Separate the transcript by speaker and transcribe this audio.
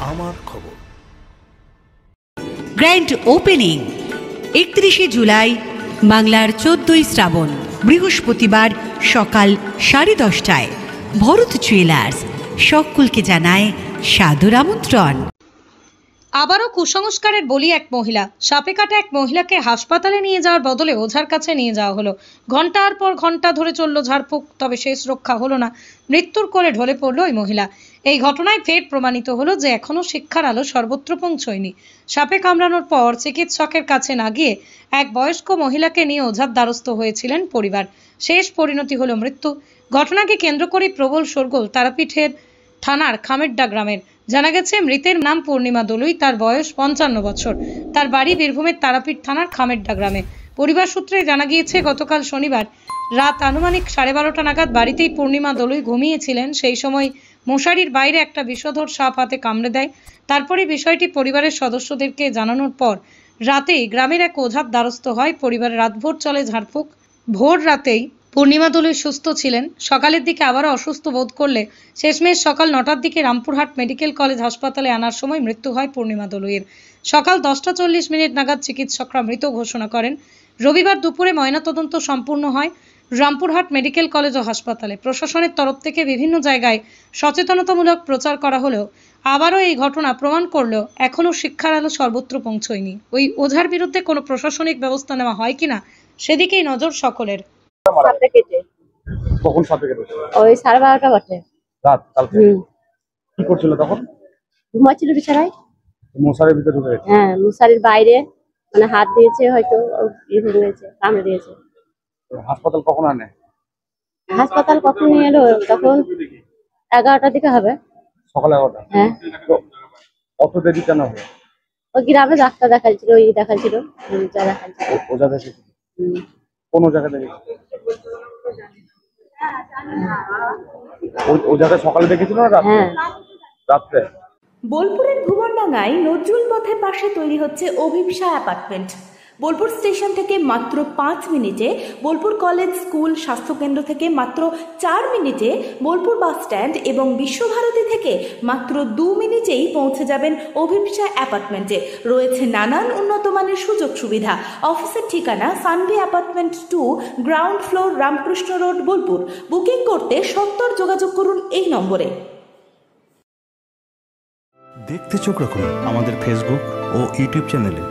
Speaker 1: আমার খবর।
Speaker 2: Grand opening 31শে July, বাংলার 14ই শ্রাবণ, বৃহস্পতিবার সকাল 10:30টায় ভরত জুয়েলার্স সকলকে জানায় সাদর আমন্ত্রণ।
Speaker 3: আবারও কুসংস্কারের বলি এক মহিলা। সাপে কাটা এক মহিলাকে হাসপাতালে নিয়ে যাওয়ার বদলে ওঝার কাছে নিয়ে যাওয়া হলো। ঘন্টার পর ঘন্টা ধরে চলল ঝাড়ফুঁক, তবে শেষ রক্ষা হলো না। মৃত্যুর কোলে ঢলে পড়ল ওই মহিলা। এই ঘটনায় ফের প্রমাণিত হলো যে এখনো শিক্ষার আলো সর্বত্র পৌঁছয়নি। সাপে কামড়ানোর পর চিকিৎসকের কাছে না গিয়ে এক বয়স্ক মহিলাকে নিয়ে ওঝার দ্বারস্থ হয়েছিলেন পরিবার। শেষ পরিণতি হলো মৃত্যু। ঘটনাকে কেন্দ্র করে প্রবল শোরগোল তারাপীঠের থানার খামেরডা গ্রামের। জানা গেছে, মৃতের নাম পূর্ণিমা দলুই, তার বয়স 55 বছর। তার বাড়ি বীরভূমের তারাপীঠ থানার খামেরডা গ্রামে। পরিবার সূত্রে জানা গিয়েছে, গতকাল শনিবার রাত আনুমানিক 12:30 নাগাদ বাড়িতেই পূর্ণিমা দলুই ঘুমিয়েছিলেন। সেই সময় মশারির বাইরে একটা বিষধর সাপ হাতে কামড়ে দেয়। তারপরে বিষয়টি পরিবারের সদস্যদেরকে জানানোর পর রাতেই গ্রামের এক ওঝার দ্বারস্থ হয় পরিবার। রাতভর চলে ঝাড়ফুঁক। ভোর রাতেই পূর্ণিমা দলুই সুস্থ ছিলেন। সকালের দিকে আবারও অসুস্থ বোধ করলে শেষমেশ সকাল 9টার দিকে রামপুরহাট মেডিকেল কলেজ হাসপাতালে আনার সময় মৃত্যু হয় পূর্ণিমা দলুইয়ের। সকাল 10:40 নাগাদ চিকিৎসকরা মৃত ঘোষণা করেন। রবিবার দুপুরে ময়নাতদন্ত সম্পূর্ণ হয় রামপুরহাট মেডিকেল কলেজ ও হাসপাতালে। প্রশাসনের তরফ থেকে বিভিন্ন জায়গায় সচেতনতামূলক প্রচার করা হলেও আবারও এই ঘটনা প্রমাণ করলেও এখনও শিক্ষার আলো সর্বত্র পৌঁছয়নি। ওই ওঝার বিরুদ্ধে কোনো প্রশাসনিক ব্যবস্থা নেওয়া হয় কিনা সেদিকেই নজর সকলের।
Speaker 4: কখন সাপে কেটেছে?
Speaker 5: ওই 12:30 বটে।
Speaker 4: রাত কালকে কি করছিল তখন?
Speaker 5: ঘুমাচ্ছিল বিছানায়।
Speaker 4: মশারির ভিতরে ঢুকে গেছে?
Speaker 5: হ্যাঁ, মশারির বাইরে মানে হাত দিয়েছে, হয়তো হয়েছে, কামড়ে দিয়েছে।
Speaker 4: হাসপাতাল কখন আনে?
Speaker 5: হাসপাতাল কখন নিয়ে এলো? তখন 11টার দিকে হবে।
Speaker 4: সকাল 11টা?
Speaker 5: হ্যাঁ।
Speaker 4: তো অত দেরি কেন হবে?
Speaker 5: ওই গ্রামে ডাক্তার দেখাচ্ছিল, দেখাচ্ছিল ওঝা দেখাচ্ছিল।
Speaker 4: ওঝা দেখেছে? কোন জায়গা দেখেছে? ওই জায়গায় সকালে দেখেছিল না রাত্রে?
Speaker 5: হ্যাঁ,
Speaker 4: রাত্রে।
Speaker 6: বোলপুরের ভুবনডাঙ্গায় নজরুল পথের পাশে তৈরি হচ্ছে অভিপ্সা অ্যাপার্টমেন্ট। বোলপুর স্টেশন থেকে মাত্র 5 মিনিটে, বোলপুর কলেজ, স্কুল, স্বাস্থ্যকেন্দ্র থেকে মাত্র 4 মিনিটে, বোলপুর বাস স্ট্যান্ড এবং বিশ্বভারতী থেকে মাত্র 2 মিনিটেই পৌঁছে যাবেন অভিপ্সা অ্যাপার্টমেন্টে। রয়েছে নানান উন্নত মানের সুযোগ সুবিধা। অফিসের ঠিকানা Sanvi apartment 2, ground floor, Ramakrishna road, Bolpur. Booking করতে সত্বর যোগাযোগ করুন এই নম্বরে।
Speaker 1: দেখতে চোখ রাখুন আমাদের ফেসবুক ও ইউটিউব চ্যানেলে।